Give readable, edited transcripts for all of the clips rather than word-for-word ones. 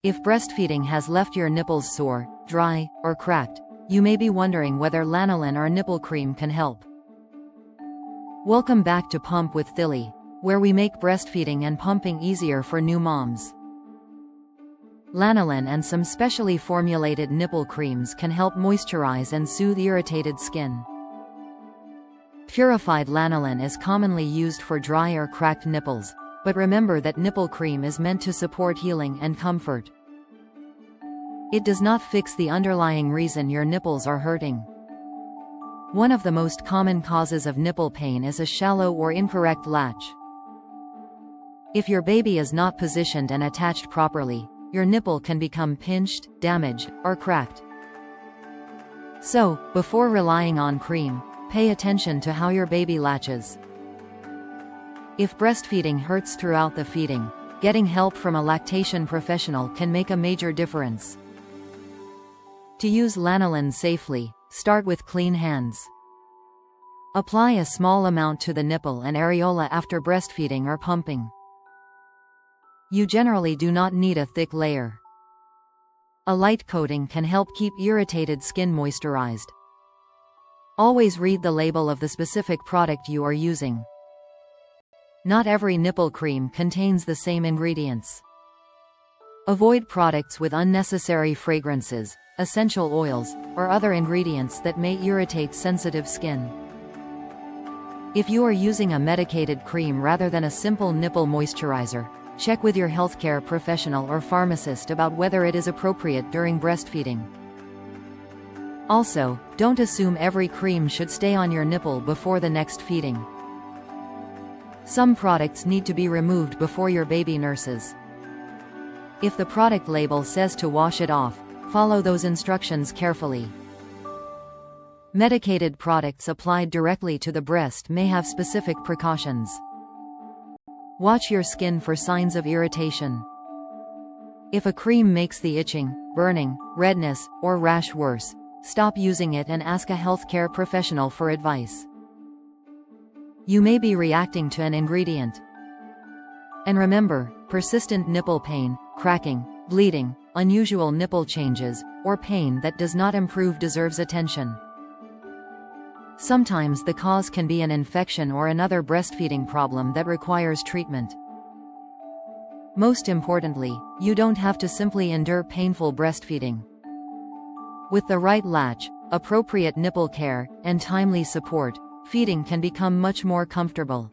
If breastfeeding has left your nipples sore, dry, or cracked, you may be wondering whether lanolin or nipple cream can help. Welcome back to Pump with Thilly, where we make breastfeeding and pumping easier for new moms. Lanolin and some specially formulated nipple creams can help moisturize and soothe irritated skin. Purified lanolin is commonly used for dry or cracked nipples, but remember that nipple cream is meant to support healing and comfort. It does not fix the underlying reason your nipples are hurting. One of the most common causes of nipple pain is a shallow or incorrect latch. If your baby is not positioned and attached properly, your nipple can become pinched, damaged, or cracked. So, before relying on cream, pay attention to how your baby latches. If breastfeeding hurts throughout the feeding, getting help from a lactation professional can make a major difference. To use lanolin safely, start with clean hands. Apply a small amount to the nipple and areola after breastfeeding or pumping. You generally do not need a thick layer. A light coating can help keep irritated skin moisturized. Always read the label of the specific product you are using. Not every nipple cream contains the same ingredients. Avoid products with unnecessary fragrances, essential oils, or other ingredients that may irritate sensitive skin. If you are using a medicated cream rather than a simple nipple moisturizer, check with your healthcare professional or pharmacist about whether it is appropriate during breastfeeding. Also, don't assume every cream should stay on your nipple before the next feeding. Some products need to be removed before your baby nurses. If the product label says to wash it off, follow those instructions carefully. Medicated products applied directly to the breast may have specific precautions. Watch your skin for signs of irritation. If a cream makes the itching, burning, redness, or rash worse, stop using it and ask a healthcare professional for advice. You may be reacting to an ingredient. And remember, persistent nipple pain, cracking, bleeding, unusual nipple changes, or pain that does not improve deserves attention. Sometimes the cause can be an infection or another breastfeeding problem that requires treatment. Most importantly, you don't have to simply endure painful breastfeeding. With the right latch, appropriate nipple care, and timely support, feeding can become much more comfortable.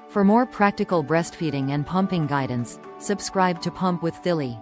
For more practical breastfeeding and pumping guidance, subscribe to Pump with Thilly.